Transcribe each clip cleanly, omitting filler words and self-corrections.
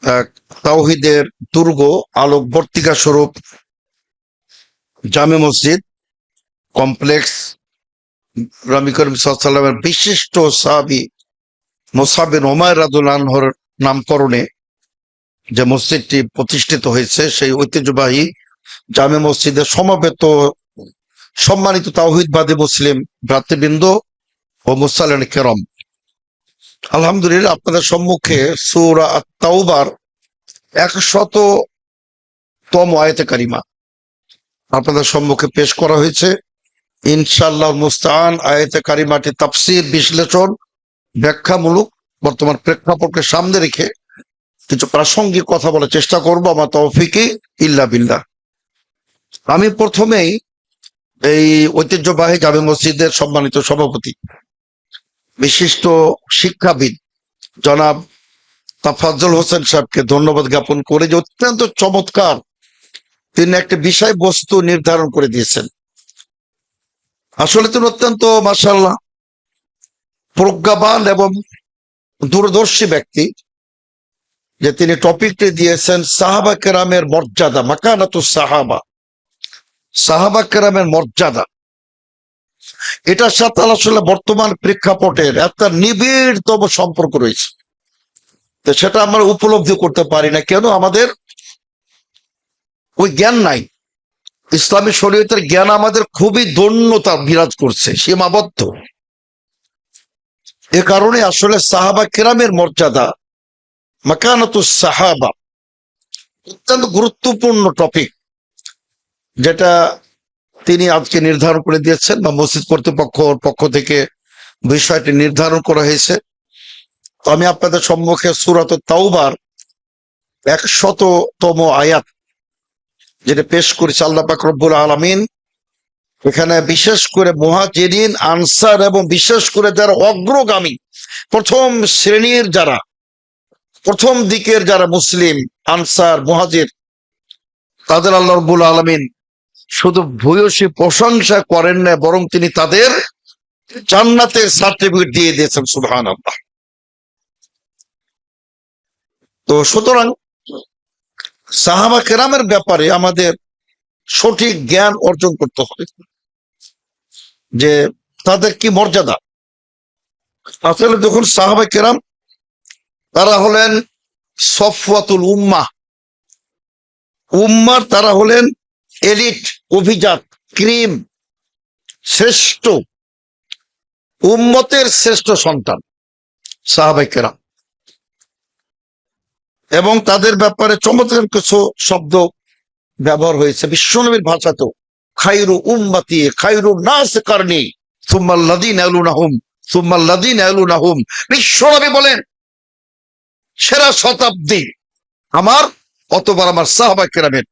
এক তাওহীদের দুর্গ, আলোকবর্তিকা স্বরূপ জামে মসজিদ কমপ্লেক্স, নবী করিম সাল্লাল্লাহু আলাইহি ওয়াসাল্লামের বিশিষ্ট সাহাবী মুসআব বিন উমাইর রাদিয়াল্লাহু আনহুর নামকরণে যে মসজিদটি প্রতিষ্ঠিত হয়েছে, সেই ঐতিহ্যবাহী জামে মসজিদে সমবেত সম্মানিত তাওহীদবাদী মুসলিম ভ্রাতৃবৃন্দ ও মুসাল্লিন কিরাম, আলহামদুলিল্লাহ আপনাদের সম্মুখে সূরা আত-তাওবার 100তম আয়াতে কারিমা আপনাদের সম্মুখে পেশ করা হয়েছে। ইনশাআল্লাহ মুস্তাআন আয়াতে কারিমাটি তাফসীর, বিশ্লেষণ, ব্যাখ্যামূলক বর্তমান প্রেক্ষাপটকে সামনে রেখে কিছু প্রাসঙ্গিক কথা বলার চেষ্টা করব। আমার তৌফিকি ইল্লা বিল্লাহ। আমি প্রথমেই এই ঐতিহ্যবাহী জামে মসজিদের সম্মানিত সভাপতি, বিশিষ্ট শিক্ষাবিদ জনাব তাফাজ্জল হোসেন সাহেবকে ধন্যবাদ জ্ঞাপন করে যে অত্যন্ত চমৎকার তিনি একটা বিষয়বস্তু নির্ধারণ করে দিয়েছেন। আসলে তিনি অত্যন্ত মাশাআল্লাহ প্রজ্ঞাবান এবং দূরদর্শী ব্যক্তি, যে তিনি টপিকটি দিয়েছেন সাহাবা কেরামের মর্যাদা, মাকানাতুস সাহাবা, সাহাবা কেরামের মর্যাদা। এটার সাথে আসলে বর্তমান প্রেক্ষাপটের একটা নিবিড়তম সম্পর্ক রয়েছে। তো সেটা আমরা উপলব্ধি করতে পারি না, কেন আমাদের ওই জ্ঞান নাই। ইসলামী শরীয়তের জ্ঞান আমাদের খুবই দৈন্যতা বিরাজ করছে, সীমাবদ্ধ। এ কারণে আসলে সাহাবা কেরামের মর্যাদা, মাকানাতুস সাহাবা অত্যন্ত গুরুত্বপূর্ণ টপিক, যেটা তিনি আজকে নির্ধারণ করে দিয়েছেন বা মসজিদ কর্তৃপক্ষের পক্ষ থেকে বিষয়টি নির্ধারণ করা হয়েছে। তো আমি আপনাদের সম্মুখে সূরাত তাওবার 100তম আয়াত যেটা পেশ করেছে। আল্লাহ পাক রব্বুল আলামিন এখানে বিশেষ করে মুহাজিরিন, আনসার এবং বিশেষ করে যারা অগ্রগামী প্রথম শ্রেণীর, যারা প্রথম দিকের যারা মুসলিম আনসার মুহাজির, তাদের আল্লাহ রব্বুল আলামিন শুধু ভূয়সী প্রশংসা করেন না, বরং তিনি তাদের জান্নাতের সার্টিফিকেট দিয়ে দিয়েছেন। সুবহানাল্লাহ। তো সুতরাং সাহাবা কেরামের ব্যাপারে আমাদের সঠিক জ্ঞান অর্জন করতে হবে, যে তাদের কি মর্যাদা। আসলে যখন সাহাবা কেরাম, তারা হলেন সফওয়াতুল উম্মাহ, উম্মার তারা হলেন এলিট, অভিজাত, ক্রিম, শ্রেষ্ঠ, উম্মতের শ্রেষ্ঠ সন্তান সাহাবা কেরাম। এবং তাদের ব্যাপারে চমৎকার কিছু শব্দ ব্যবহার হয়েছে বিশ্বনবীর ভাষাতেও। খায়রু উম্মতি খায়রু নাস কারনি সুম্মাল্লাযীনা ইয়ালুনাহুম সুম্মাল্লাযীনা ইয়ালুনাহুম। বিশ্বনবী বলেন সেরা শতাব্দী আমার, অতবার আমার সাহাবা কেরামের।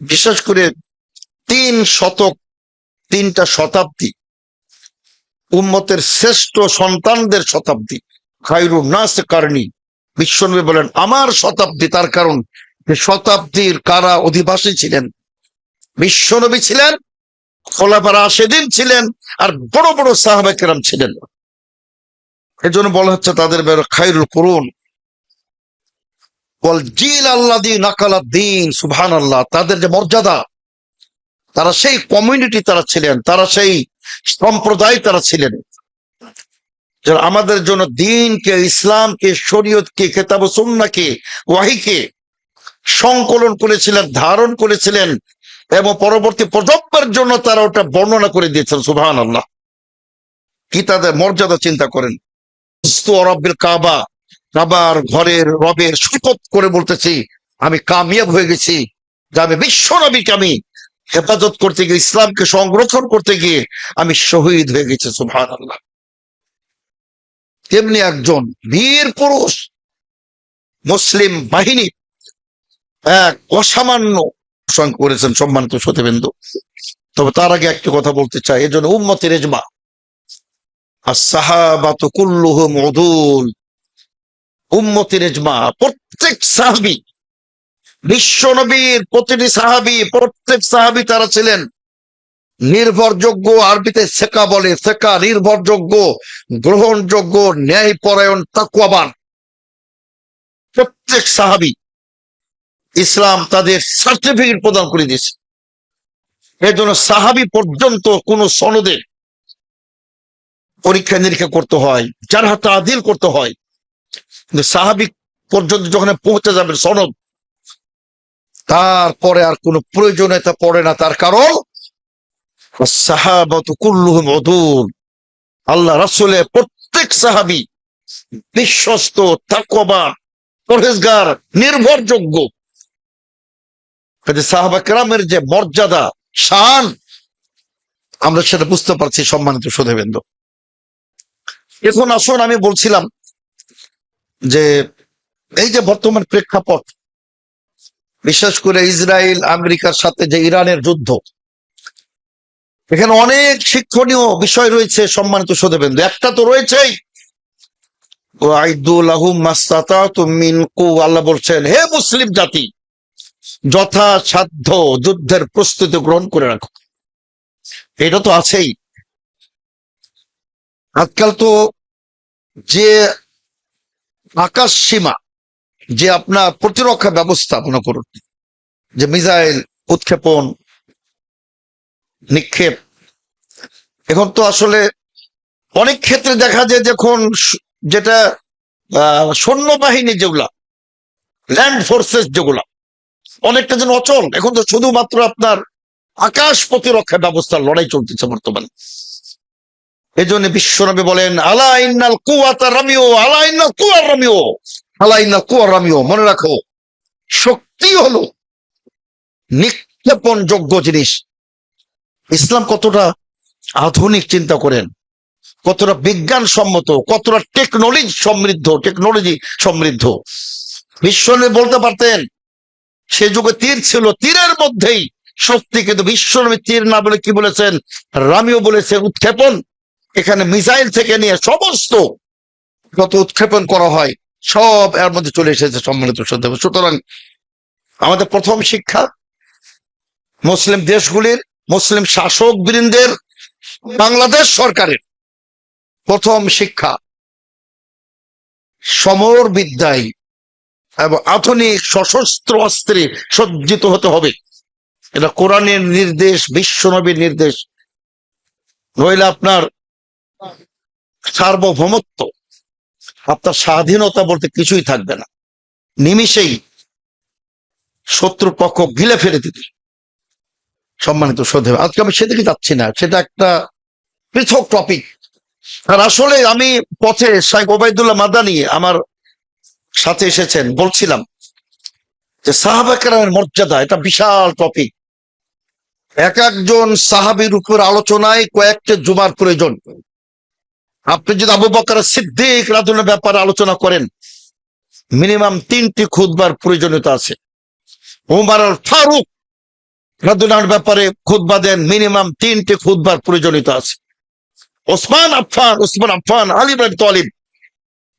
বিশেষ করে 3 শতক, 3টা শতাব্দী, উম্মতের শ্রেষ্ঠ সন্তানদের শতাব্দী। খায়রু নাস কারনি, বিশ্বনবী বলেন আমার শতাব্দী। তার কারণ শতাব্দীর কারা অধিবাসী ছিলেন? বিশ্বনবী ছিলেন, খোলাফায়ে রাশিদিন ছিলেন, আর বড় বড় সাহাবা কেরাম ছিলেন। এজন্য বলা হচ্ছে তাদের খায়রুল কুরুন ওয়াল জিল আল্লাযী নাকালাদ দ্বীন। সুবহানাল্লাহ। তাদের যে মর্যাদা, তারা সেই কমিউনিটি তারা ছিলেন, তারা সেই সম্প্রদায় তারা ছিলেন, যারা আমাদের জন্য দ্বীনকে, ইসলামকে, শরীয়তকে, কিতাব ও সুন্নাহকে, ওয়াহিকে সংকলন করেছিলেন, ধারণ করেছিলেন, এবং পরবর্তী প্রজন্মের জন্য তারা ওটা বর্ণনা করে দিয়েছেন। সুবহানাল্লাহ। কি তাদের মর্যাদা চিন্তা করেন। রব্বিল কাবা, কাবার ঘরের রবের শপথ করে বলতেছি, আমি কামিয়াব হয়ে গেছি, যে আমি বিশ্ব নবীকে আমি হেফাজত করতে গিয়ে, ইসলামকে সংরক্ষণ করতে গিয়ে আমি শহীদ হয়ে গেছি। সুবহানাল্লাহ। তেমনি একজন বীর পুরুষ মুসলিম বাহিনী এক অসামান্য করেছেন সম্মানিত শ্রোতৃবৃন্দ। তবে তার আগে একটা কথা বলতে চাই, এজন্য উম্মতের ইজমা, as-সাহাবাতু কুল্লুহুম উদুল। উম্মতের ইজমা, প্রত্যেক সাহাবী, বিশ্ব নবীর প্রতিটি সাহাবী, প্রত্যেক সাহাবী তারা ছিলেন নির্ভরযোগ্য। আরবিতে সেকা বলে, সেকা নির্ভরযোগ্য, গ্রহণযোগ্য, ন্যায়পরায়ণ, তাকওয়াবান। প্রত্যেক সাহাবী ইসলাম তাদের সার্টিফিকেট প্রদান করে দিয়েছে। এর জন্য সাহাবী পর্যন্ত কোন সনদে পরীক্ষা নিরীক্ষা করতে হয়, যার হাতে আদিল করতে হয়, কিন্তু সাহাবী পর্যন্ত যখন পৌঁছে যাবে সনদ, তারপরে আর কোনো প্রয়োজনীয়তা পড়ে না। তার কারণ সাহাবাতু কুল্লুহুম উদুল, আল্লাহ রাসূলের প্রত্যেক সাহাবী বিশ্বস্ত, তাকওয়াবান, পরহেজগার, নির্ভরযোগ্য। সাহাবা কেরামের যে মর্যাদা, শান, আমরা সেটা বুঝতে পারছি সম্মানিত সুধীবৃন্দ। এখন আসুন, আমি বলছিলাম যে এই যে বর্তমান প্রেক্ষাপট, বিশেষ করে ইসরায়েল আমেরিকার সাথে যে ইরানের যুদ্ধ, এখানে অনেক শিক্ষণীয় বিষয় রয়েছে সম্মানিত সুধীবৃন্দ। একটা তো রয়েছেই, আল্লাহ বলছেন, হে মুসলিম জাতি, যথাসাধ্য যুদ্ধের প্রস্তুতি গ্রহণ করে রাখো। এটা তো আছেই। আজকাল তো যে আকাশ সীমা, যে আপনার প্রতিরক্ষা ব্যবস্থা, মনে করুন যে মিসাইল উৎক্ষেপণ নিক্ষেপ, এখন তো আসলে অনেক ক্ষেত্রে দেখা যায়, যখন যেটা সৈন্যবাহিনী যেগুলা, ল্যান্ড ফোর্সেস যেগুলা, অনেকটা যেন অচল। এখন তো শুধুমাত্র আপনার আকাশ প্রতিরক্ষা ব্যবস্থার লড়াই চলতেছে বর্তমানে। এই জন্য বিশ্বনবী বলেন, আলা ইন্নাল কুওয়াতা রামিও, আলা ইন্নাল কুওয়ার রামিও, আলা ইন্নাল কুওয়ার রামিও। মনে রাখো, শক্তি হলো নিক্ষেপণ যোগ্য জিনিস। ইসলাম কতটা আধুনিক চিন্তা করেন, কতটা বিজ্ঞানসম্মত, কতটা টেকনোলজি সমৃদ্ধ। বিশ্বনবী বলতে পারতেন, সে যুগে তীর ছিল, তীরের মধ্যেই শক্তি, কিন্তু বিশ্বনবী তীর না বলে কি বলেছেন? রামিও বলেছেন, উৎক্ষেপণ। এখানে মিসাইল থেকে নিয়ে সমস্ত যত উৎক্ষেপণ করা হয় সব এর মধ্যে চলে এসেছে সম্মানিত শ্রদ্ধা। সুতরাং আমাদের প্রথম শিক্ষা, মুসলিম দেশগুলির, মুসলিম শাসক বৃন্দের, বাংলাদেশ সরকারের প্রথম শিক্ষা, সমর বিদ্যায় এবং আধুনিক সশস্ত্র অস্ত্রে সজ্জিত হতে হবে। এটা কোরআনের নির্দেশ, বিশ্বনবীর নির্দেশ। নইলে আপনার সার্বভৌমত্ব, আপনার স্বাধীনতা বলতে কিছুই থাকবে না। নিমিষেই শত্রুপক্ষ গিলে ফেলে দিতে। সম্মানিত শ্রদ্ধেয়, আজকে আমি সেদিকে যাচ্ছি না, সেটা একটা পৃথক টপিক। আর আসলে আমি পথে শাইখ ওবায়দুল্লাহ মাদানী আমার সাথে এসেছেন, বলছিলাম যে সাহাবা কেরামের মর্যাদা, এটা বিশাল টপিক। এক একজন সাহাবীর উপর আলোচনায় কয়েকটা জুমার প্রয়োজন। আপনি যদি আবু বকর সিদ্দিক রাদিয়াল্লাহু ব্যাপারে আলোচনা করেন, মিনিমাম 3টি খুতবার প্রয়োজনীয়তা আছে। ওমর আল ফারুক রাদিয়াল্লাহু ব্যাপারে খুতবা দেন, মিনিমাম 3টি খুতবার প্রয়োজনীয়তা আছে। ওসমান আফফান, আলী ইবনে আবি তালিব,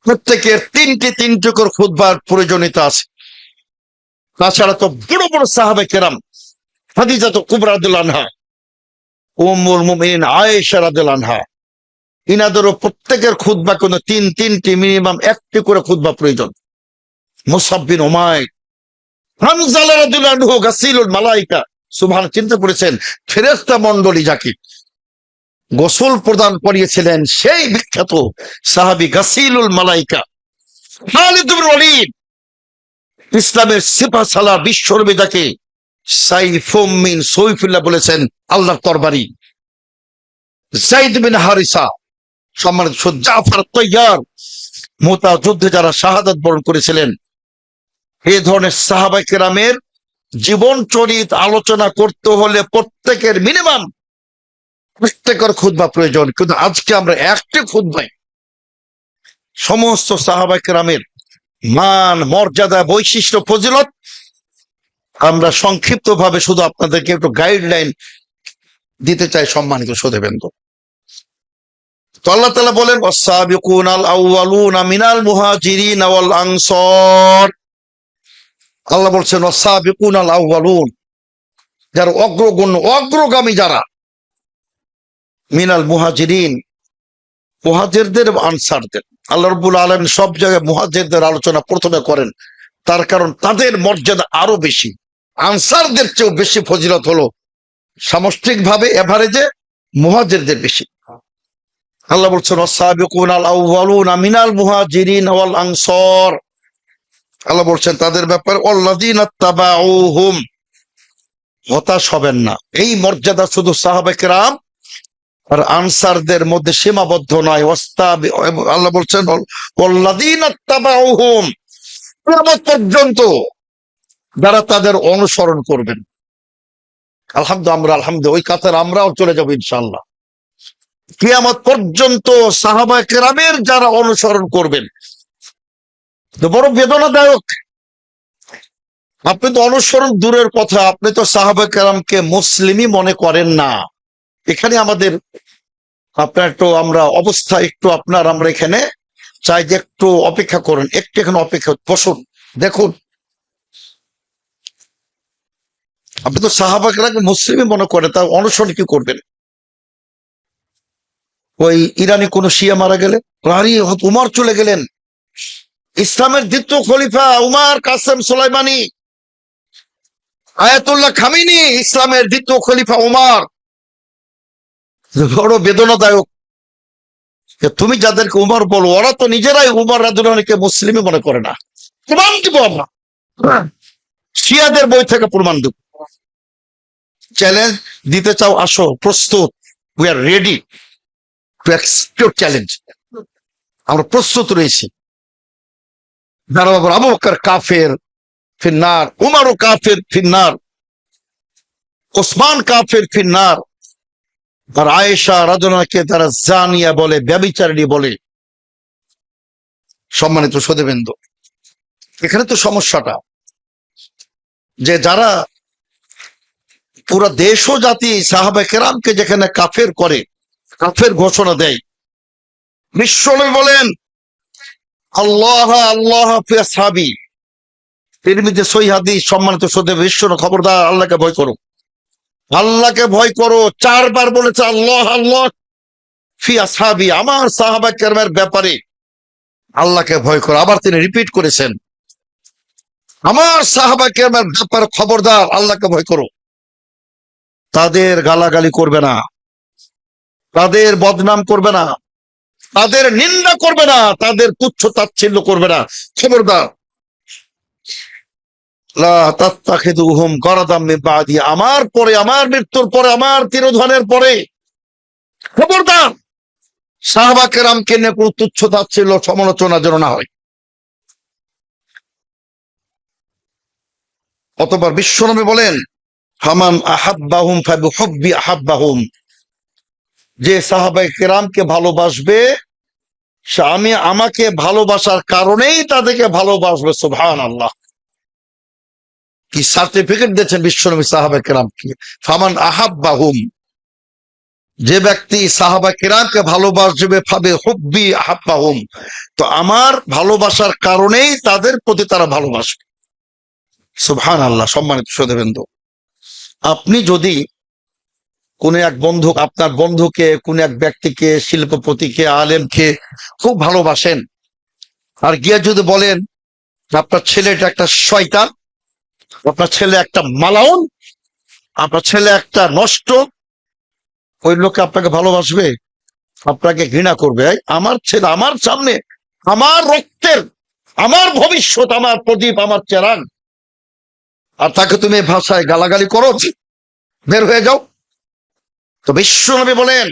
প্রত্যেকের 3টি করে খুতবার প্রয়োজনীয়তা আছে। তাছাড়া তো বড় বড় সাহাবা কেরাম, খাদিজা তো কুবরা রাদিয়াল্লাহু আনহা, উম্মুল মুমিনিন আয়েশা রাদিয়াল্লাহু আনহা, ইনাদেরও প্রত্যেকের খুতবা কোনো 3টি মিনিমাম 1টি করে খুতবা প্রয়োজন। মুসআব বিন উমাইর, হামজা রাদিয়াল্লাহু আনহু গাসিলুল মালাইকা, সুবহান, চিন্তা করেছেন ফেরেশতা মণ্ডলী যাকে গোসল প্রদান করিয়েছিলেন, সেই বিখ্যাত সাহাবী গাসিলুল মালাইকা। খালিদ বিন ওয়ালিদ, ইসলামের সিপাহসালার, বিশ্বনবী যাকে সাইফুম মিন সাইফিল্লাহ বলেছেন, আল্লাহর তরবারি। যায়েদ বিন হারিসা, সম্মানিত জাফর তাইয়ার, মুতা যুদ্ধে যারা শাহাদাত বরণ করেছিলেন। এই ধরনের সাহাবায়ে কেরামের জীবন চরিত আলোচনা করতে হলে প্রত্যেকের মিনিমাম প্রত্যেকের খুতবা প্রয়োজন। কিন্তু আজকে আমরা একটি খুতবায় সমস্ত সাহাবায়ে কেরামের মান, মর্যাদা, বৈশিষ্ট্য, ফজিলত আমরা সংক্ষিপ্ত ভাবে শুধু আপনাদেরকে একটু গাইডলাইন দিতে চাই সম্মানিত সুধীবৃন্দ। তো আল্লাহ তাআলা বলেন, ওয়াস-সাবিকুনাল আউয়ালুনা মিনাল মুহাজিরিন ওয়াল আনসার। আল্লাহ বলছেন ওয়াস-সাবিকুনাল আউয়ালুন, যারা অগ্রগামী যারা, মিনাল মুহাজিরিন, মুহাজিরদের, আনসারদের। আল্লাহ রাব্বুল আলামিন সব জায়গায় মুহাজিরদের আলোচনা প্রথমে করেন, তার কারণ তাদের মর্যাদা আরো বেশি, আনসারদের চেয়েও বেশি ফজিলত হলো সামষ্টিক ভাবে এভারেজে মুহাজিরদের বেশি। আল্লাহ বলছেন ওয়াসাবিকুনাল আউয়ালুনা মিনাল মুহাজিরিন ওয়াল আনসার, আল্লাহ বলছেন তাদের ব্যাপারে ওয়াল্লাযিনা তাবাউহুম, হতাশ হবেন না। এই মর্যাদা শুধু সাহাবায়ে কেরাম আর আনসারদের মধ্যে সীমাবদ্ধ নয়। আল্লাহ বলছেন ওয়াল্লাযিনা তাবাউহুম, কিয়ামত পর্যন্ত যারা তাদের অনুসরণ করবেন। আলহামদুলিল্লাহ ওই কাতার আমরাও চলে যাবো ইনশাআল্লাহ। কিয়ামত পর্যন্ত সাহাবায়ে কেরামের যারা অনুসরণ করবেন, তো বড় বেদনাদায়ক। আপনি তো অনুসরণ দূরের কথা, আপনি তো সাহাবায়ে কেরামকে মুসলিমই মনে করেন না। এখানে আমাদের আপনার একটু আমরা অবস্থা একটু আমরা এখানে চাই যে একটু অপেক্ষা করুন, একটু এখানে অপেক্ষা বসুন, দেখুন আপনি তো সাহাবায়ে কেরামকে মুসলিমই মনে করেন, তার অনুসরণ কি করবেন? ওই ইরানি কোন শিয়া মারা গেলে উমর চলে গেলেন, ইসলামের দ্বিতীয় খলিফা Umar Qasem Soleimani, Ayatollah Khamenei ইসলামের দ্বিতীয় খলিফা উমর। বড় বেদনাদায়ক। তুমি যাদেরকে উমর বলো, ওরা তো নিজেরাই উমর রাদিয়াল্লাহু আনহুকে মুসলিমই মনে করে না। প্রমাণ দিব আমরা, শিয়াদের বই থেকে প্রমাণ দেব। চ্যালেঞ্জ দিতে চাও, আসো, প্রস্তুত, we are ready to accept challenge, আমরা প্রস্তুত রয়েছি। আবু বকর কাফের ফিন্নার, উমরও কাফের ফিন্নার, ওসমান কাফের ফিন্নার, আর আয়েশা রাদিয়াল্লাহু তারা জানিয়া বলে, ব্যভিচারিণী বলে। সম্মানিত সুধীবৃন্দ, এখানে তো সমস্যাটা যে যারা পুরো দেশ ও জাতি সাহাবায়ে কেরামকে যেখানে কাফের করে, কাফের ঘোষণা দেয়, বিশ্বনবী বলেন আল্লাহ আল্লাহ ফি আসহাবি, তিরমিজি সহিহ হাদিস। সম্মানিত সুধীবৃন্দ, বিশ্বনবী খবরদার আল্লাহকে ভয় করো, আল্লাহকে ভয় করো। 4 বার বলেছে আল্লাহ আল্লাহ ফি আসহাবি, আমার সাহাবায়ে কেরামের ব্যাপারে আল্লাহকে ভয় করো। আবার তিনি রিপিট করেছেন আমার সাহাবায়ে কেরামের ব্যাপারে খবরদার আল্লাহকে ভয় করো। তাদের গালাগালি করবে না, তাদের বদনাম করবে না, তাদের নিন্দা করবে না, তাদের তুচ্ছ তাচ্ছিল্য করবে না। খবরদার লা তাত্তাখিযুহুম গারাদাম মিন বাদি, আমার পরে, আমার মৃত্যুর পরে, আমার তিরোধানের পরে খবরদার সাহাবা কেরামকে নিয়ে কোনো তুচ্ছ তাচ্ছিল্য সমালোচনা যেন না হয়। অতঃপর বিশ্বনবী বলেন হামান আহাব্বাহুম ফাবিহুব্বি আহাব্বাহুম, যে সাহাবায়ে কেরামকে ভালোবাসবে সে আমাকে ভালোবাসার কারণেই তাদেরকে ভালোবাসবে। সুবহানাল্লাহ, কি সার্টিফিকেট দিয়েছেন বিশ্বনবী সাহাবায়ে কেরামকে। ফামান আহাব্বাহুম, যে ব্যক্তি সাহাবায়ে কেরামকে ভালোবাসবে, ফাবিহুব্বি আহাব্বাহুম, তো আমার ভালোবাসার কারণেই তাদের প্রতি তারা ভালোবাসবে। সুবহানাল্লাহ। সম্মানিত সুধীবৃন্দ, আপনি যদি কোন এক বন্ধু, আপনার বন্ধুকে, কোন এক ব্যক্তিকে, শিল্পপতিকে, আলেমকে খুব ভালোবাসেন, আর গিয়ে যদি বলেন আপনার ছেলেটা একটা শয়তান, আপনার ছেলে একটা মালাউন, আপনার ছেলে একটা নষ্ট, ওই লোকে আপনাকে ভালোবাসবে? আপনাকে ঘৃণা করবে। আমার ছেলে আমার সামনে, আমার রক্তের, আমার ভবিষ্যৎ, আমার প্রদীপ, আমার চেরাগ, আর তাকে তুমি ভাষায় গালাগালি করো, বের হয়ে যাও। তো বিশ্বনবী বলেন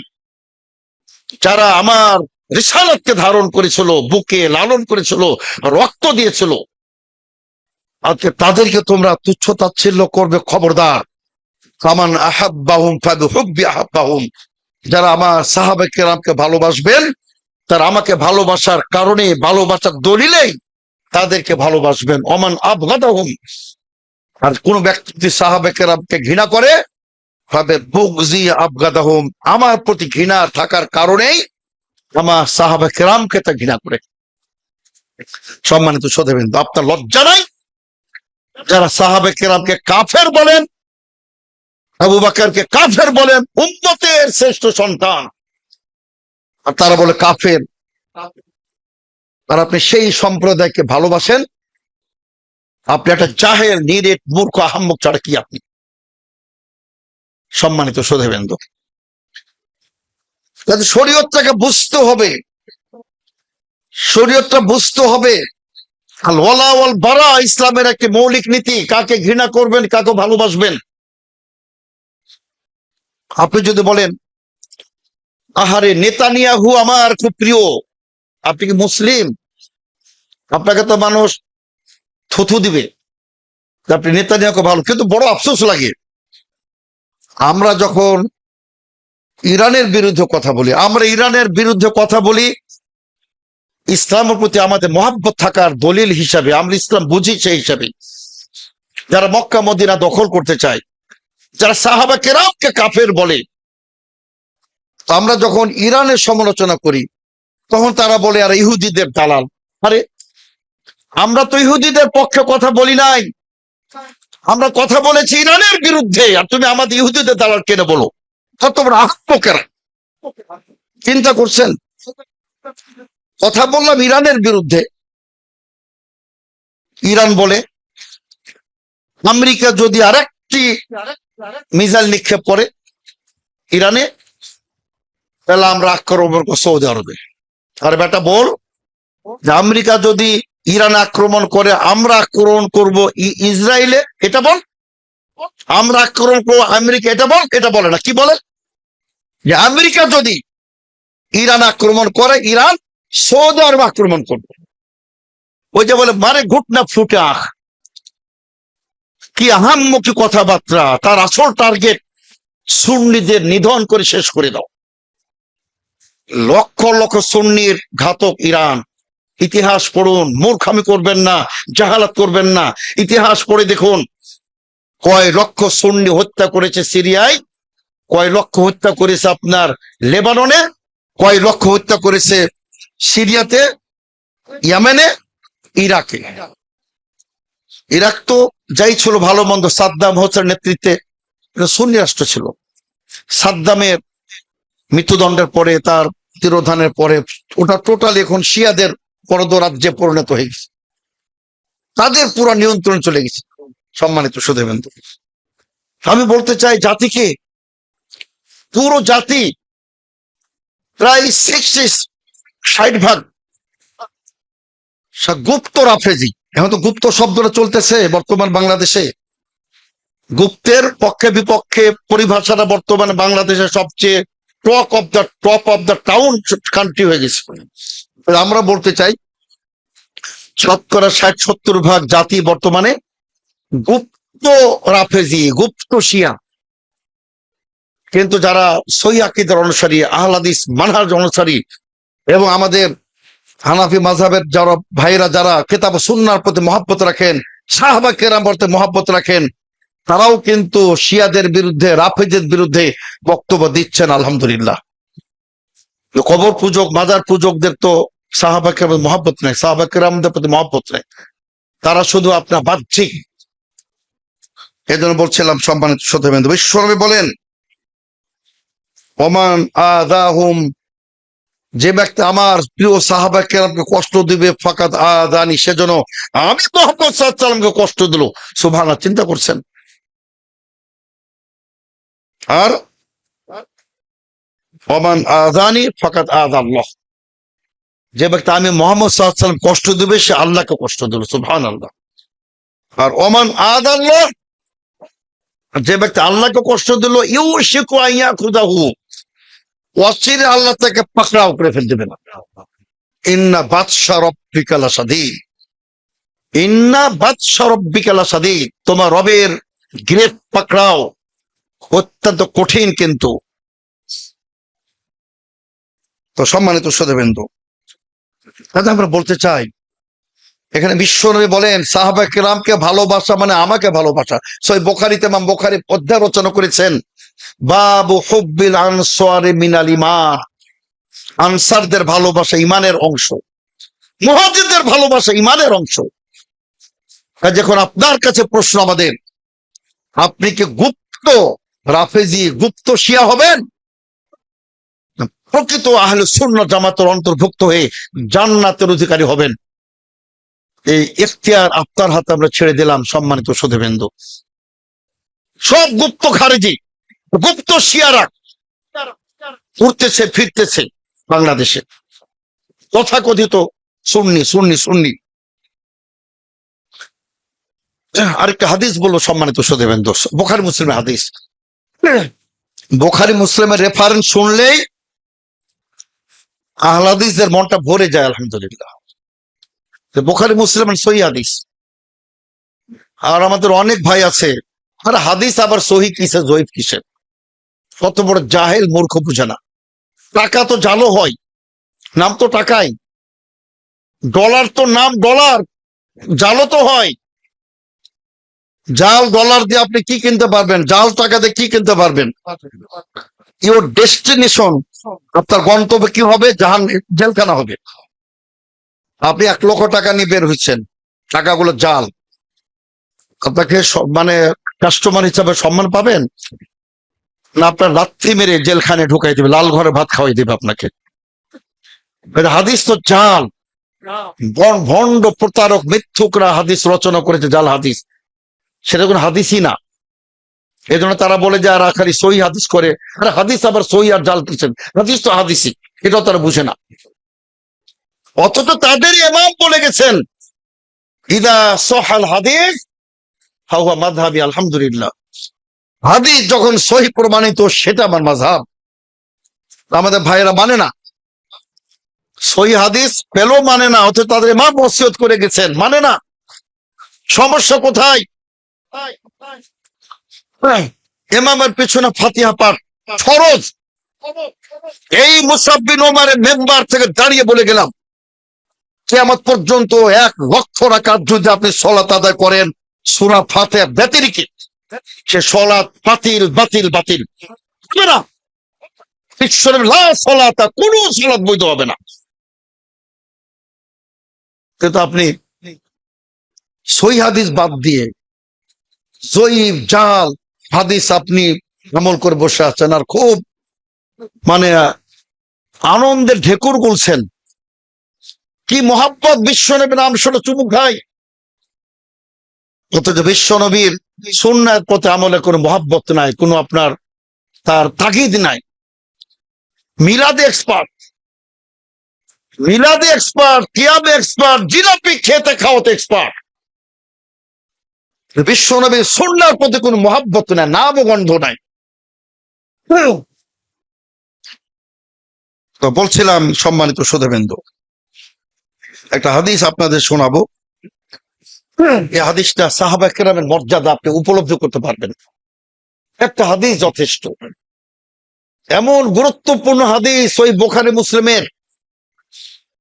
যারা আমার রিসালাতকে ধারণ করেছিল, বুকে লালন করেছিল, রক্ত দিয়েছিল, আজকে তাদেরকে তোমরা তুচ্ছ তাচ্ছিল্য করবে। খবরদার। ফামান আহাব্বাহুম ফাবিহুব্বি আহাব্বাহুম, যারা আমার সাহাবায়ে কেরামকে ভালোবাসবেন, তারা আমাকে ভালোবাসার কারণে, ভালোবাসার দলিলেই তাদেরকে ভালোবাসবেন। ওমান আবগাদাহুম, আর কোন ব্যক্তি যদি সাহাবায়ে কেরামকে ঘৃণা করে, ভাবে বুগজি আবগাদাহুম, আমার প্রতি ঘৃণা থাকার কারণেই আমার সাহাবায়ে কেরামকে তা ঘৃণা করে। সম্মানিত সুধীবৃন্দ, আপনার লজ্জা নাই? যারা সাহাবায়ে কেরামকে কাফের বলেন, আবু বকরকে কাফের বলেন, উম্মতের শ্রেষ্ঠ সন্তান, আর তারা বলে কাফের, আর আপনি সেই সম্প্রদায়কে ভালোবাসেন। আপনি একটা জাহেল, নিরেট, মূর্খ, আহাম্মক ছাড়া কি আপনি? সম্মানিত শ্রোতাবৃন্দ, তাহলে শরীয়তটাকে বুঝতে হবে, শরীয়তটা বুঝতে হবে। আল ওয়ালা ওয়াল বারা ইসলামের একটি মৌলিক নীতি। কাকে ঘৃণা করবেন, কাকে ভালোবাসবেন। আপনি যদি বলেন আহারে নেতানিয়াহু আমার খুব প্রিয়, আপনি কি মুসলিম? আপনাকে তো মানুষ থুথু দিবে, আপনি নেতানিয়াহুকে ভালো। কিন্তু বড় আফসোস লাগে, আমরা যখন ইরানের বিরুদ্ধে কথা বলি, আমরা ইরানের বিরুদ্ধে কথা বলি ইসলামের প্রতি আমাদের মহাব্বত থাকার দলিল হিসাবে, আমরা ইসলাম বুঝি সেই হিসাবে। যারা মক্কা মদিনা দখল করতে চায়, যারা সাহাবা কেরামকে কাফের বলে, আমরা যখন ইরানের সমালোচনা করি তখন তারা বলে আর ইহুদিদের দালাল। আরে আমরা তো ইহুদিদের পক্ষে কথা বলি নাই, আমরা কথা বলেছি ইরানের বিরুদ্ধে, আর তুমি আমাদের ইহুদিদের দালাল কেন বলো? তোমরা আহ্মকেরা। চিন্তা করছেন? কথা বললাম ইরানের বিরুদ্ধে, ইরান বলে আমেরিকা যদি আরেকটি মিসাইল নিক্ষেপ করে ইরানে, তাহলে আমরা আক্রমণ করবো সৌদি আরবে। আর বেটা বল যে আমেরিকা যদি ইরান আক্রমণ করে আমরা আক্রমণ করব ইসরায়েলে, এটা বল। আমরা আক্রমণ করবো আমেরিকা, এটা বল। এটা বলে না, কি বলে? যে আমেরিকা যদি ইরান আক্রমণ করে, ইরান সৌদি আরব আক্রমণ করবে। ওই যে বলে মারে ঘুটনা ফুটে আখ, কি আহাম্মকি কথাবার্তা। তার আসল টার্গেট সুন্নিদের নিধন করে শেষ করে দাও। লক্ষ লক্ষ সুন্নির ঘাতক ইরান। ইতিহাস পড়ুন, মূর্খামি করবেন না, জাহালাত করবেন না। ইতিহাস পড়ে দেখুন, কয় লক্ষ সুন্নি হত্যা করেছে সিরিয়ায়, কয় লক্ষ হত্যা করেছে আপনার লেবাননে, কয় লক্ষ হত্যা করেছে সিরিয়াতে, ইয়েমেনে, ইরাকে। ইরাক তো যাই ছিল ভালো মন্দ, সাদ্দাম হোসেনের নেতৃত্বে সুন্নি রাষ্ট্র ছিল। সাদ্দামের মৃত্যুদণ্ডের পরে, তার তিরোধানের পরে ওটা টোটাল এখন শিয়াদের পরদ রাজ্যে পরিণত হয়ে গেছে, তাদের পুরো নিয়ন্ত্রণ চলে গেছে। সম্মানিত সুধীবৃন্দ, আমি বলতে চাই জাতিকে, পুরো জাতি প্রায় 60-60% গুপ্ত রাফেজি। এখন তো গুপ্ত শব্দটা চলতেছে বর্তমান বাংলাদেশে। গুপ্তের পক্ষে বিপক্ষে পরিভাষাটা বর্তমানে বাংলাদেশের সবচেয়ে top of the town country হয়ে গেছে। আমরা বলতে চাই 60-70% জাতি বর্তমানে গুপ্ত রাফেজি, গুপ্ত শিয়া। কিন্তু যারা সহিহ আকীদার অনুসারী, আহলে হাদিস মানহাজ অনুসারী, এবং আমাদের হানাফি মাযহাবের যারা ভাইরা, যারা কিতাব ও সুন্নাহর প্রতি মহব্বত রাখেন, সাহাবা কেরাম প্রতি মহব্বত রাখেন, তারাও কিন্তু শিয়াদের বিরুদ্ধে, রাফেজের বিরুদ্ধে বক্তব্য দিচ্ছেন। আলহামদুলিল্লাহ। কবর পূজক, মাজার পূজকদের তো সাহাবা কেরামের মহব্বত নেই, সাহাবা কেরামদের প্রতি মহব্বত নেই, তারা শুধু আপনার বাহ্যিক। এজন্য বলছিলাম সম্মানিত শ্রোতাবৃন্দ, বিশ্বনবী বলেন ওমান আযাহুম, যে ব্যক্তি আমার প্রিয় সাহাবা কেরামকে কষ্ট দিবে, ফাকাদ আযানি, সেজন্য আমি মুহাম্মদ সাল্লাল্লাহু আলাইহি ওয়াসাল্লামকে কষ্ট দিল। সুবহানাল্লাহ, চিন্তা করছেন? আর ওমান আযানি ফাকাদ আযাল্লাহ, যে ব্যক্তি আমি মুহাম্মদ সাল্লাল্লাহু আলাইহি ওয়াসাল্লাম কষ্ট দিবে, সে আল্লাহকে কষ্ট দিল। সুবহানাল্লাহ। আর ওমান আযাল্লাহ, যে ব্যক্তি আল্লাহকে কষ্ট দিল, ইউশিকু আন ইয়াখুযাহু, অচিরে আল্লাহ তাকে পাকড়াও করে ফেল দেবে না। ইন্না বাতশা রাব্বিকা লাশাদীদ, ইন্না বাতশা রাব্বিকা লাশাদীদ, তোমার রবের গ্রেফ পাকড়াও অত্যন্ত কঠিন। কিন্তু তো সম্মানিত শ্রোতাবৃন্দ, তাতে আমরা বলতে চাই, এখানে বিশ্বনবী বলেন সাহাবা কেরামকে ভালোবাসা মানে আমাকে ভালোবাসা। সহিহ বুখারীতে ইমাম বুখারী অধ্যায় রচনা করেছেন, বাবু হুব্বিল আনসারি মিনাল ঈমান, আনসারদের ভালোবাসা ইমানের অংশ, মুহাজিরদের ভালোবাসা ইমানের অংশ। যখন আপনার কাছে প্রশ্ন আমাদের, আপনি কি গুপ্ত রাফেজি, গুপ্ত শিয়া হবেন, প্রকৃত আহলে সুন্নাহ জামাতের অন্তর্ভুক্ত হয়ে জান্নাতের অধিকারী হবেন? এই এখতিয়ার আপনার হাতে আমরা ছেড়ে দিলাম। সম্মানিত সুধীবৃন্দ, সব গুপ্ত খারেজি, গুপ্ত শিয়ারা উঠতেছে ফিরতেছে বাংলাদেশে, তথাকথিত সুন্নি সুন্নি সুন্নি। আরেকটা হাদিস বলবো সম্মানিত সুধীবৃন্দ, বুখারী মুসলিমের হাদিস। বুখারী মুসলিমের রেফারেন্স শুনলেই আহলে হাদিসদের মনটা ভরে যায় আলহামদুলিল্লাহ। বুখারী মুসলিমের সহি হাদিস। আর আমাদের অনেক ভাই আছে, আর হাদিস আবার সহি কিসে জয়ীফ কিসে, কত বড় জাহেল মূর্খ বুঝে না। টাকা তো জালো হয়, নাম তো টাকাই, ডলার তো নাম ডলার, জালো তো হয়। জাল ডলার দিয়ে আপনি কি কিনতে পারবেন? জাল টাকা দিয়ে কি কিনতে পারবেন? ইউর ডেস্টিনেশন, আপনার গন্তব্য কি হবে? জেলখানা হবে। আপনি 1 লক্ষ টাকা নিয়ে বের হচ্ছেন, টাকাগুলো জাল, আপনাকে মানে কাস্টমার হিসাবে সম্মান পাবেন না আপনার লাথি মেরে জেলখানে ঢুকাই দিবে, লাল ঘরে ভাত খাওয়াই দিবে আপনাকে? হাদিস তো জাল, ভণ্ড প্রতারক মিথ্যুকরা হাদিস রচনা করেছে, জাল হাদিস, সেটা কোনো হাদিসই না। এই জন্য তারা বলে যে আর খালি সহি হাদিস করে, আরে হাদিস আবার সহি আর জাল কিছেন? হাদিস তো হাদিসই, এটাও তারা বুঝে না। অথচ তাদের ইমাম বলে গেছেন, ইদা সহাল হাদিস ফাহুয়া মাযহাবি। আলহামদুলিল্লাহ, হাদিস যখন সহি প্রমাণিত সেটা আমার মাযহাব। আমাদের ভাইয়েরা মানে না, সহি হাদিস পেলেও মানে না, অথচ তাদের ইমাম ওসিয়ত করে গেছেন, মানে না। সমস্যা কোথায়? ইমামের পিছনে ফাতিহা পাঠ ফরজ। এই মুসআব বিন ওমরের মেম্বার থেকে দাঁড়িয়ে বলে গেলাম, কিয়ামত পর্যন্ত 1 লক্ষ রাকাত যদি আপনি সালাত আদায় করেন সূরা ফাতিহা ব্যতিরেকে, সে সালাত বাতিল বাতিল বাতিল হবে না। লা সালাতা, কোন সালাত বৈধ হবে না। কিন্তু আপনি সহি হাদিস বাদ দিয়ে জয়ীফ জাল হাদিস আপনি আমল করে বসে আছেন, আর খুব মানে আনন্দের ঢেকুর গুলছেন। কি মোহাব্বত, বিশ্বনবীর নাম শুনে চুমুক খাই, অথচ বিশ্বনবীর সুন্নাত পথে আমলে কোনো মোহাব্বত নাই, কোনো আপনার তার তাগিদ নাই। মিলাদে এক্সপার্ট, মিলাদে এক্সপার্ট, কিয়ামে এক্সপার্ট, জিলাপি খেতে খাওয়াতে এক্সপার্ট। বিশ্বনবীর সুন্নাহর প্রতি কোনো মোহাব্বত নাই, নাম ও গন্ধ নাই। তো বলছিলাম সম্মানিত সুধীবৃন্দ, একটা হাদিস আপনাদের শোনাবো। এই হাদিসটা সাহাবা কেরামের মর্যাদা আপনি উপলব্ধি করতে পারবেন। একটা হাদিস যথেষ্ট, এমন গুরুত্বপূর্ণ হাদিস ওই বুখারী মুসলিমের,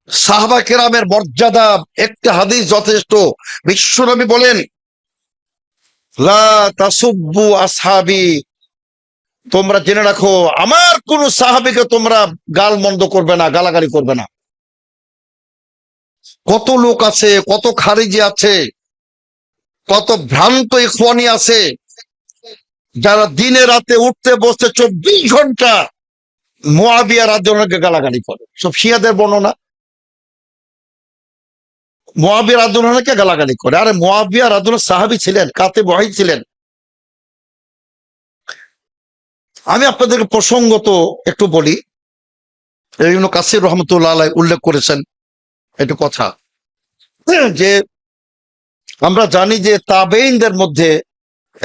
সাহাবা কেরামের মর্যাদা, একটা হাদিস যথেষ্ট। বিশ্বনবী বলেন, লা তাসুব্বু আসহাবি, তোমরা জেনে রাখো আমার কোন সাহাবীকে তোমরা গাল মন্দ করবে না, গালাগালি করবে না। কত লোক আছে, কত খারিজি আছে, কত ভ্রান্ত ইখওয়ানি আছে, যারা দিনে রাতে উঠতে বসতে 24 ঘন্টা মুআবিয়া রাদিয়াল্লাহু আনহুকে গালাগালি করে। সব শিয়াদের বর্ণনা। মুআবিয়া রাদিয়াল্লাহু আনহুকে গালাগালি করে। আরে মুআবিয়া রাদিয়াল্লাহু সাহাবী ছিলেন, কাতিব ওয়াহী ছিলেন। আমি আপনাদেরকে প্রসঙ্গত একটু বলি, ইবনে কাসির রহমাতুল্লাহ আলাইহি উল্লেখ করেছেন একটু কথা, যে আমরা জানি যে তাবেঈনদের মধ্যে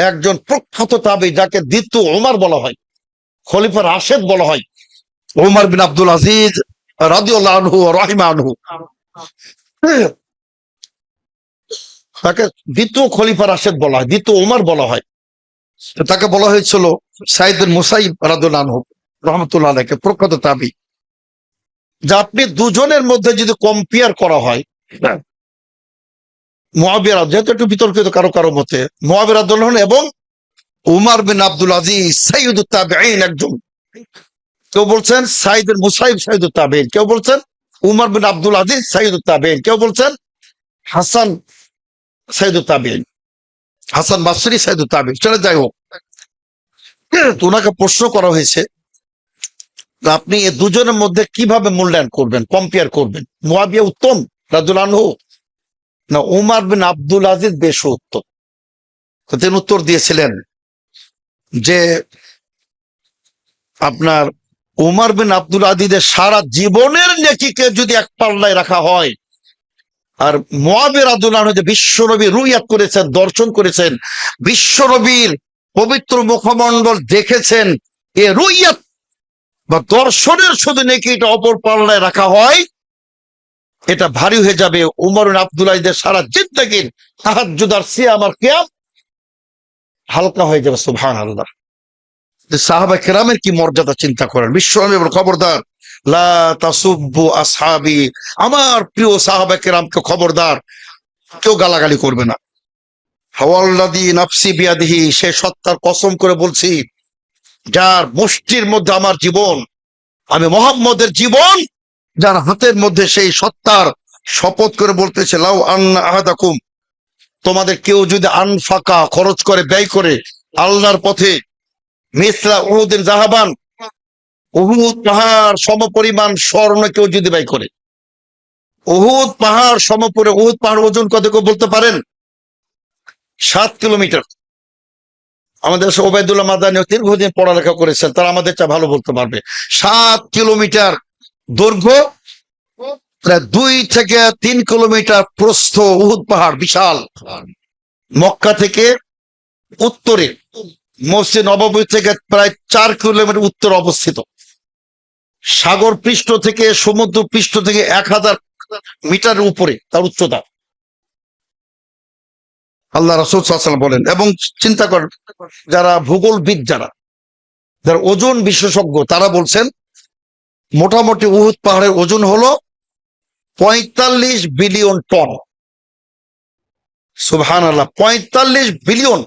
একজন প্রখ্যাত তাবেঈ, যাকে দ্বিতীয় ওমর বলা হয়, খলিফা রাশেদ বলা হয়, ওমর বিন আব্দুল আজিজ রাদিয়াল্লাহু আনহু রাহিমাহু আনহু, তাকে দ্বিতীয় খলিফা রাশেদ বলা হয়, দ্বিতীয় ওমর বলা হয়। তাকে বলা হয়েছিল সাইদ বিন মুসাইব রাদিয়াল্লাহু আনহু রহমাতুল্লাহ আলাইহি, প্রখ্যাত তাবেঈ। যা আপনি দুজনের মধ্যে যদি কম্পেয়ার করা হয়, মুআবিয়া, যেহেতু একটু বিতর্কিত কারো কারো মতে, মুআবিয়া রাদিয়াল্লাহু আনহু এবং উমর বিন আব্দুল আজিজ সাইয়্যিদুত তাবেঈন একজন। কেউ বলছেন সাইদ বিন মুসাইব সাইয়্যিদুত তাবেঈন, কেউ বলছেন উমর বিন আব্দুল আজিজ সাইয়্যিদুত তাবেঈন, কেউ বলছেন হাসান সাইয়্যিদুত তাবেঈন, হাসান বাসরি সাইয়্যিদুত তাবেঈন। সেটা যাই হোক, ওনাকে প্রশ্ন করা হয়েছে আপনি এই দুজনের মধ্যে কিভাবে মূল্যায়ন করবেন, কম্পেয়ার করবেন? মুআবিয়া উত্তম রাদিয়াল্লাহু আনহু না, উমর বিন আব্দুল আজিজ বেশি উত্তম। তো তিনি উত্তর দিয়েছিলেন যে আপনার উমর বিন আব্দুল আজিজের সারা জীবনের নেকিকে যদি এক পাল্লায় রাখা হয়, আর মুআবিয়া রাদিয়াল্লাহু আনহু যে বিশ্বনবী রুইয়াত করেছেন, দর্শন করেছেন, বিশ্বনবীর পবিত্র মুখমণ্ডল দেখেছেন, এ রুইয়াত বা দর্শনের শুধু নেকিটা অপর পাল্লায় রাখা হয়, এটা ভারী হয়ে যাবে উমর বিন আব্দুল আজিজের সারা জিন্দেগীর তাহাজ্জুদ আর সিয়াম আর কিয়াম হালকা হয়ে যাবে। সুবহানাল্লাহ। সাহাবা কেরামের কি মর্যাদা চিন্তা করেন। বিশ্বনবী বলেন, খবরদার, লা তাসুব্বু আসহাবি, আমার প্রিয় সাহাবা কেরামকে খবরদার, কেউ গালাগালি করবে না। হাওয়াল্লাযী নাফসি বিয়াদিহি, সে সত্তার কসম করে বলছি যার মুষ্টির মধ্যে আমার জীবন, আমি মুহাম্মদের জীবন যার হাতের মধ্যে, সেই সত্তার শপথ করে বলতেছে, লাউ আন্না আহাদাকুম, তোমাদের কেউ যদি আনফাকা খরচ করে, ব্যয় করে আল্লাহর পথে, মিসলা উহুদিন জাহাবান, উহুদ পাহাড় সমপরিমাণ স্বর্ণ কেউ যদি ব্যয় করে, উহুদ পাহাড় সমপরে, উহুদ পাহাড় ওজন কত কেউ বলতে পারেন? 7 কিলোমিটার। আমাদের ওবায়দুল্লাহ মাদানী দীর্ঘদিন পড়ালেখা করেছেন, তারা আমাদের চা ভালো বলতে পারবে। 7 কিলোমিটার দৈর্ঘ্য, প্রায় 2 থেকে 3 কিলোমিটার প্রস্থ উহুদ পাহাড়, বিশাল। মক্কা থেকে উত্তরে, মসজিদ নববী থেকে প্রায় 4 কিলোমিটার উত্তর অবস্থিত। সাগর পৃষ্ঠ থেকে, সমুদ্র পৃষ্ঠ থেকে 1000 মিটার উপরে তার উচ্চতা। আল্লাহ রাসূল সাল্লাল্লাহু আলাইহি ওয়াসাল্লাম বলেন, এবং চিন্তা করেন, যারা ভূগোলবিদ, যারা ওজন বিশেষজ্ঞ, তারা বলছেন মোটামুটি উহুদ পাহাড়ের ওজন হলো 45 বিলিয়ন টন। সুবহানাল্লাহ, 45 বিলিয়ন।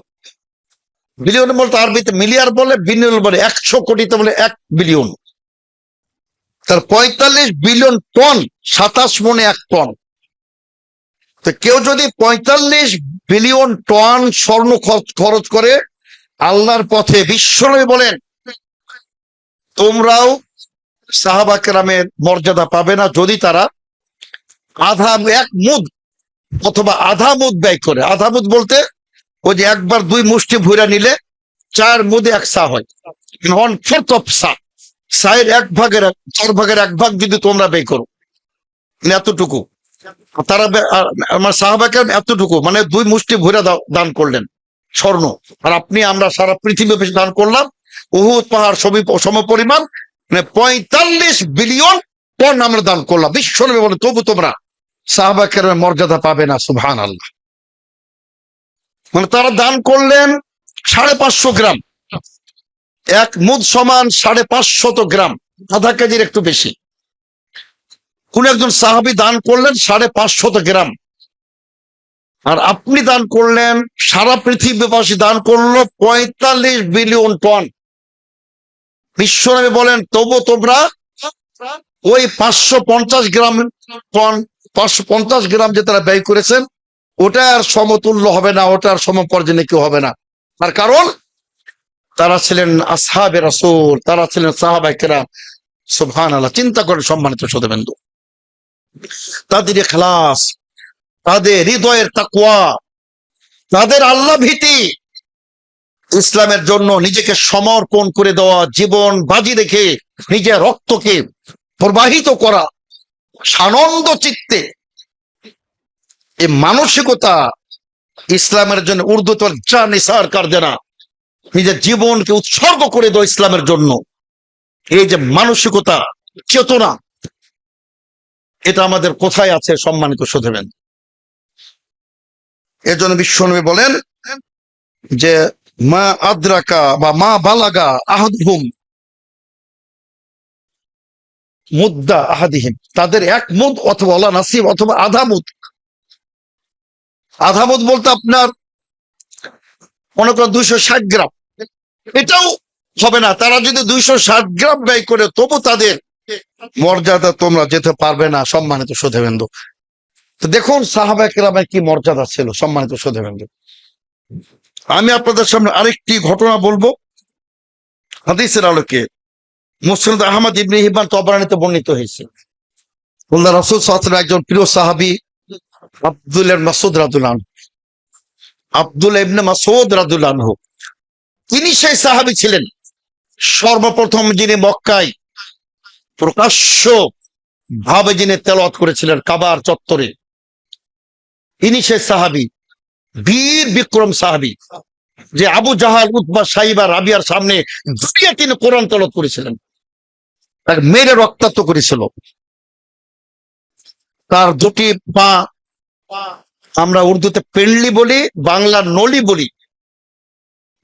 বিলিয়ন বলতে আরবিতে মিলিয়ার বলে, বিলিয়ন বলে 100 কোটিতে বলে 1 বিলিয়ন। তার 45 বিলিয়ন টন, 27 মণে 1 টন। তো কেউ যদি 45 বিলিয়ন টন স্বর্ণ খরচ করে আল্লাহর পথে, বিশ্বনবী বলেন তোমরাও সাহাবা কেরামের মর্যাদা পাবে না যদি তারা আধা, 1 মুদ অথবা আধা মুদ ব্যয় করে। আধা মুদ বলতে ওই যে একবার 2 মুষ্টি ভুইরা নিলে 4 মুদে 1 সা হয়। 1/4 অফ সা, সায়ের 1 ভাগের 4 ভাগের 1 ভাগ যদি তোমরা ব্যয় করো, এতটুকু। তারা আমার সাহাবা কেরাম এতটুকু, মানে 2 মুষ্টি ভুইরা দান করলেন স্বর্ণ। আর আপনি, আমরা সারা পৃথিবী দান করলাম উহুদ পাহাড় সমপরিমাণ, মানে 45 বিলিয়ন টন আমরা দান করলাম। বিশ্বনবী বলে তবু তোমরা সাহাবা কেরামের মর্যাদা পাবে না। সুবহানাল্লাহ। মানে তারা দান করলেন 550 গ্রাম, 1 মুদ সমান 550 গ্রাম, আধা কেজির একটু বেশি। কোন একজন সাহাবী দান করলেন 550 গ্রাম, আর আপনি দান করলেন, সারা পৃথিবীবাসী দান করলো 45 বিলিয়ন টন। বিশ্বনবী বলেন তবু তোমরা ওই 550 গ্রাম টন, 550 গ্রাম যে তারা ব্যয় করেছেন, ওটা আর সমতুল্য হবে না, ওটার সমপর্যায়ে কেউ হবে না। তার কারণ তারা ছিলেন আসহাবে রাসূল, তারা ছিলেন সাহাবায়ে কেরাম। সুবহানাল্লাহ। চিন্তা করে সম্মানিত শ্রোতাবৃন্দ, তাদের ইখলাস, তাদের হৃদয়ের তাকওয়া, তাদের আল্লাহ ভীতি, ইসলামের জন্য নিজেকে সমর্পণ করে দেওয়া, জীবন বাজি রেখে নিজের রক্তকে প্রবাহিত করা সানন্দ চিত্তে, এই মানসিকতা ইসলামের জন্য উর্দুতে যা নিসার কার দেনা, নিজের জীবনকে উৎসর্গ করে দেওয়া ইসলামের জন্য, এই যে মানসিকতা, চেতনা, এটা আমাদের কোথায় আছে সম্মানিত শ্রোতাবৃন্দ? এর জন্য বিশ্বনবী বলেন যে মা আদ্রাকা বা মা বালাগা আহাদুহুম মুদ্দা আহাদিহিম, তাদের 1 মুদ অথবা ওলা নাসিব অথবা আধা মুদ। আধা মুদ বলতে আপনার মনে করেন 260 গ্রাম, এটাও হবে না। তারা যদি 260 গ্রাম ব্যয় করে তবু তাদের মর্যাদা তোমরা যেতে পারবে না। সম্মানিত শ্রোতাবৃন্দ, তো দেখুন সাহাবায়ে কেরামের কি মর্যাদা ছিল। সম্মানিত শ্রোতাবৃন্দ, আমি আপনাদের সামনে আরেকটি ঘটনা বলবো হাদিসের আলোকে। মুসনাদ আহমদ ইবনে হিব্বান তবরানীতে বর্ণিত হয়েছে, আল্লাহ রাসূল সাল্লাল্লাহু আলাইহি ওয়াসাল্লাম একজন প্রিয় সাহাবী আব্দুল মাসুদ রাদিয়াল্লাহু আনহু, আব্দুল ইবনে মাসউদ রাদিয়াল্লাহু আনহু, তিনি সেই সাহাবী ছিলেন সর্বপ্রথম যিনি মক্কায় প্রকাশ্য ভাবে যিনি তেলাওয়াত করেছিলেন কাবার চত্বরে। তিনি সেই সাহাবী, বীর বিক্রম সাহাবী, যে আবু জাহাল, উতবা, সাইবা, রাবিয়ার সামনে দুটিয়ে তিনি কোরআন তেলাওয়াত করেছিলেন, তাকে মেরে রক্তাক্ত করেছিল। তার দুটি পা, আমরা উর্দুতে পেন্ডলি বলি, বাংলার নলি বলি,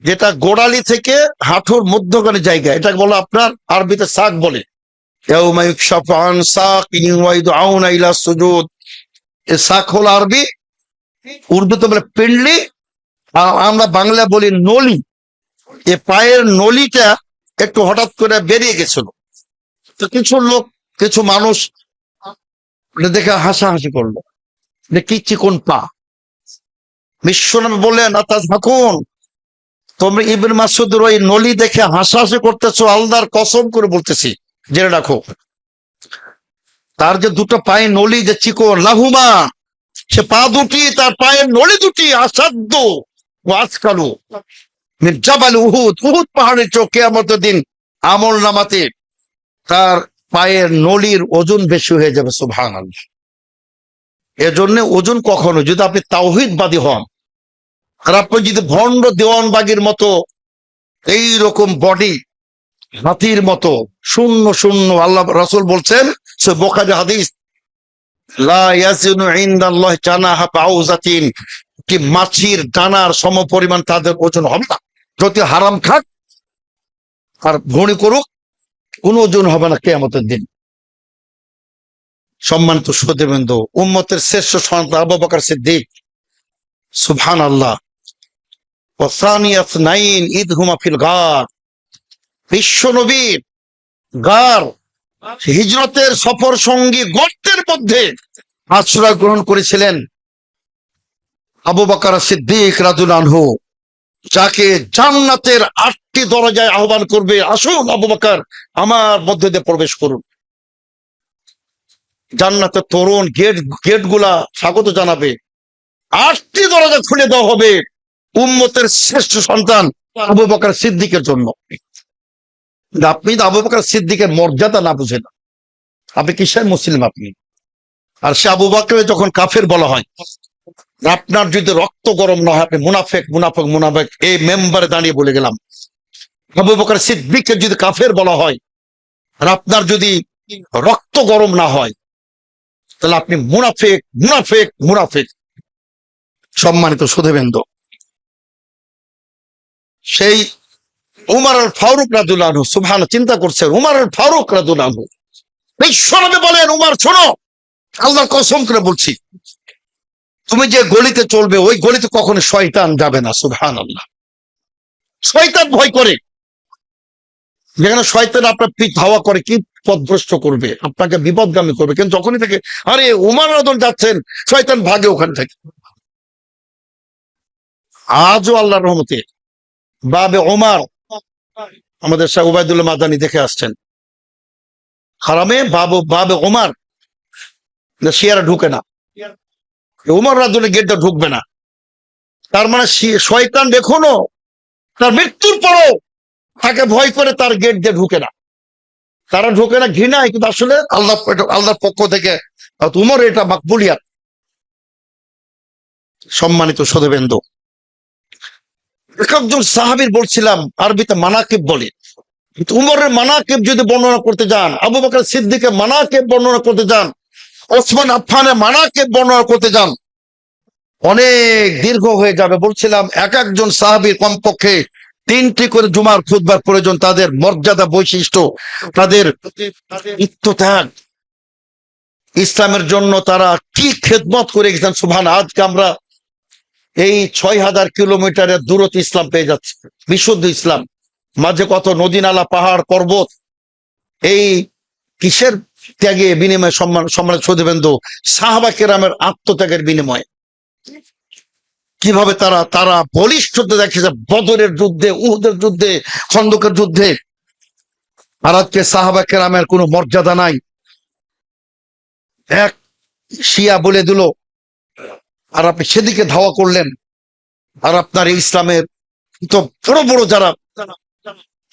যেটা গোড়ালি থেকে হাঁটুর মধ্যখানে জায়গা, এটাকে বলো আপনার আরবিতে সাক বলে। ইয়াউমা ইউকশাফু আন সাকিন ওয়া ইদউনা ইলা সুজুদ, এই সাক হলো আরবি, উর্দুতে বলে পেন্ডলি, আর আমরা বাংলা বলি নলি। এই পায়ের নলিটা একটু হঠাৎ করে বেরিয়ে গেছিল, তো কিছু লোক, কিছু মানুষ এটা দেখে হাসাহাসি করলো, যে কি চিকন পা। বিশ্বনবী বললেন, আতাযহাকুন, তোমরা ইবনে মাসউদের ওই নলি দেখে হাসাহাসি করতেছো, আল্লাহর কসম করে বলতেছি জেনে রাখো, তার যে দুটো পায়ে নলি যে চিকন, লাহুমা, সে পা দুটি, তার পায়ের নলি দুটি আসাধ্য ওয়াজকালু মিন জাবাল উহুদ, উহুদ পাহাড়ের চোখ কিয়ামতের দিন আমল নামাতে তার পায়ের নলির ওজন বেশি হয়ে যাবে। সুবহানাল্লাহ। এজন্য ওজন কখনো, যদি আপনি তাওহীদবাদী হন, আর আপনি যদি ভণ্ড দেওয়ানবাগীর মতো এইরকম বডি, হাতির মতো শূন্য শূন্য, আল্লাহ রাসূল বলছেন সে বুখারী হাদিস, লা ইয়াজিনু ইনদাল্লাহি জানাহা বাউজাতিন, কি মাছির ডানার সমপরিমাণ তাদের ওজন হবে না। যদি হারাম খাক আর ভণি করুক, কোন ওজন হবে না কিয়ামতের দিন। সম্মানিত সুধীবৃন্দ, উম্মতের শ্রেষ্ঠ সন্তান আবু বকর সিদ্দিক, সুবহানাল্লাহ। ওয়া সানিয়া ইসনাইন ইদ হুমা ফিল গার, বিশ্ব নবীর গার, হিজরতের সফর সঙ্গী গর্তের মধ্যে আশ্রয় গ্রহণ করেছিলেন আবু বকর সিদ্দিক রাদিয়াল্লাহু আনহু, যাকে জান্নাতের 8টি দরজায় আহ্বান করবে, আসুন আবু বকর আমার মধ্যে দিয়ে প্রবেশ করুন। জান্নাতের তরুণ গেট গুলা স্বাগত জানাবে, 8টি দরজা খুলে দেওয়া হবে উম্মতের শ্রেষ্ঠ সন্তান আবু বকর সিদ্দিকের জন্য। আপনি তো আবু বকর সিদ্দিকের মর্যাদা না বুঝেন, আপনি কিসের মুসলিম আপনি? আর সে আবু বকর যখন কাফের বলা হয়, আপনার যদি রক্ত গরম না হয়, আপনি মুনাফেক মুনাফেক মুনাফেক, এই মেম্বারে দাঁড়িয়ে বলে গেলাম, আবু বকর সিদ্দিককে যদি কাফের বলা হয়, আর আপনার যদি রক্ত গরম না হয়, তাহলে আপনি মুনাফেক মুনাফেক মুনাফেক। সম্মানিত সুধীবৃন্দ, সেই উমর আল ফারুক রাদিয়াল্লাহু আনহু, সুবহানাল্লাহ, চিন্তা করছেন উমর আল ফারুক রাদিয়াল্লাহু আনহু, বিশ্বনবী বলেন, উমর শোনো, আল্লাহর কসম করে বলছি, তুমি যে গলিতে চলবে ওই গলিতে কখনো শয়তান যাবে না। সুবহানাল্লাহ। শয়তান ভয় করে, যেখানে শয়তান আপনার পিঠ ধাওয়া করে, কি পথভ্রষ্ট করবে, আপনাকে বিপদগামী করবে, কিন্তু যখনই থেকে আরে উমর রাদিয়াল্লাহু যাচ্ছেন, শয়তান ভাগে ওখান থেকে। আজও আল্লাহর রহমতে বাবে ওমর, আমাদের শাহ উবাইদুল্লাহ মাদানী দেখে আসছেন, হারামে বাবে ওমর শিয়ারা ঢুকে না, উমর রাদিয়াল্লাহু গেটটা ঢুকবে না। তার মানে শয়তান এখনো তার মৃত্যুর পরও তাকে ভয় করে, তার গেট দিয়ে ঢুকে না। তারা ঢোকে না ঘৃণায়, কিন্তু আসলে আল্লাহর পক্ষ থেকে উমর এটা মাকবুলিয়াত। সম্মানিত সুধীবৃন্দ, একজন সাহাবীর বলছিলাম আরবিতে মানাকিব বলে, উমরের মানাকিব যদি বর্ণনা করতে যান, আবু বকর সিদ্দিকের মানাকিব বর্ণনা করতে যান, ওসমান আফফানের মানাকিব বর্ণনা করতে যান, অনেক দীর্ঘ হয়ে যাবে। বলছিলাম এক একজন সাহাবীর কমপক্ষে 3টি করে জুমার খুতবার প্রয়োজন, তাদের মর্যাদা, বৈশিষ্ট্য, তাদের ইত্তত্যাগ, ইসলামের জন্য তারা কি খেদমত করে গেছেন। সুবহান। আজকে আমরা এই 6000 কিলোমিটারের দূরত্ব ইসলাম পেয়ে যাচ্ছে, বিশুদ্ধ ইসলাম, মাঝে কত নদী নালা, পাহাড় পর্বত, এই কিসের ত্যাগে বিনিময়? সম্মানিত সুধীবৃন্দ, সাহাবা কেরামের আত্মত্যাগের বিনিময় কিভাবে তারা বলিষ্ঠতা দেখেছে বদরের যুদ্ধে, উহুদের যুদ্ধে, খন্দকের যুদ্ধে। আর আজকে সাহাবা কেরামের কোনো মর্যাদা নাই। এক শিয়া বলে দিল আর আপনি সেদিকে ধাওয়া করলেন, আর আপনার এই ইসলামের তো বড় বড় যারা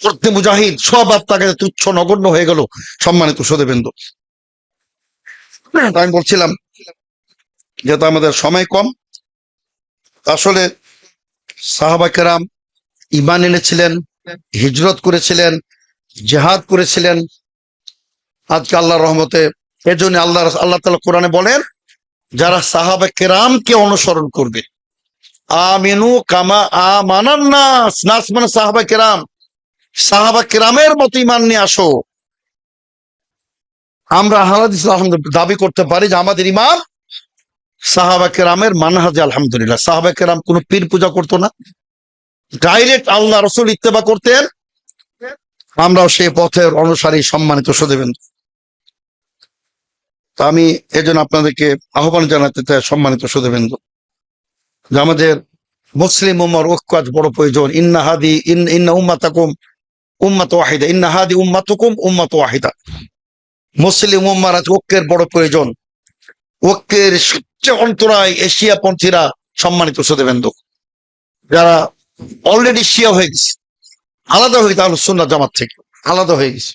করতে মুজাহিদ সব আপনাকে তুচ্ছ নগণ্য হয়ে গেল। সম্মানিত সুধীবৃন্দ, আমি বলছিলাম যেহেতু আমাদের সময় কম, আসলে সাহাবা কেরাম ঈমান এনেছিলেন, হিজরত করেছিলেন, জিহাদ করেছিলেন। আজকে আল্লাহর রহমতে এজন্য আল্লাহ তাআলা কোরআনে বলেন, যারা সাহাবা কেরামকে অনুসরণ করবে, আমিনু কামা আমানান নাস, নাস মানে সাহাবা কেরাম, সাহাবা কেরামের মতো ঈমান নিয়ে আসো। আমরা হাদিস আলহামদুলিল্লাহ দাবি করতে পারি যে আমাদের ঈমান সাহাবা কেরামের মানহাজে। আলহামদুলিল্লাহ, সাহাবা কেরাম কোনো পীর পূজা করতো না, ডাইরেক্ট আল্লাহ রাসূল ইত্তেবা করতেন। আমরাও সেই পথের অনুসারী। সম্মানিত সুধীবৃন্দ, তো আমি এজন্য আপনাদেরকে আহ্বান জানাতে চাই, সম্মানিত সুধীবৃন্দ, যে আমাদের মুসলিম উম্মার ঐক্য আজ বড় প্রয়োজন। ইন্না উম্মাতাকুম উম্মাত ওয়াহিদা, ইন্না হাদি উম্মাতুকুম উম্মাত ওয়াহিদা। মুসলিম উম্মার আজ ঐক্যের বড় প্রয়োজন। ঐক্যের সবচেয়ে অন্তরায় এশিয়া পন্থীরা। সম্মানিত সুধীবৃন্দ, যারা অলরেডি শিয়া হয়ে গেছে, আলাদা হয়ে আহলে সুন্নাত জামাত থেকে আলাদা হয়ে গেছে,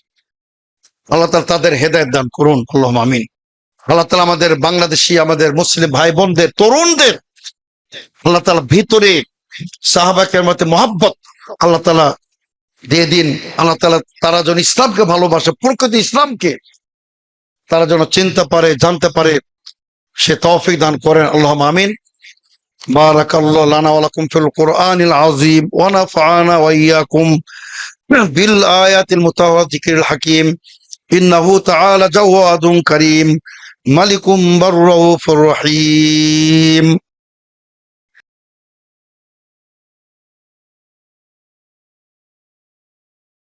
আল্লাহ তাআলা তাদের হেদায়েত দান করুন, আল্লাহুম্মা আমিন। আল্লাহ তাআলা আমাদের বাংলাদেশি, আমাদের মুসলিম ভাই বোনদের, তরুণদের আল্লাহ তাআলা ভিতরে সাহাবা কেরামের মহব্বত আল্লাহ তাআলা দিয়ে দিন। আল্লাহ তাআলা তারা যেন ইসলামকে ভালোবাসে, প্রকৃত ইসলামকে তারা যেন চিনতে পারে, জানতে পারে, সে তৌফিক দান করেন, আল্লাহুম্মা আমিন। বারাকাল্লাহু লানা ওয়া লাকুম ফিল কুরআনিল আযীম ওয়া নাফা'না ওয়া ইয়্যাকুম বিল আয়াতিল মুতাওয়াজিকিল হাকীম। ইন্নাহু তাআলা জাওয়াদুন কারীম মালিকুম বাররাউফুর রহিম।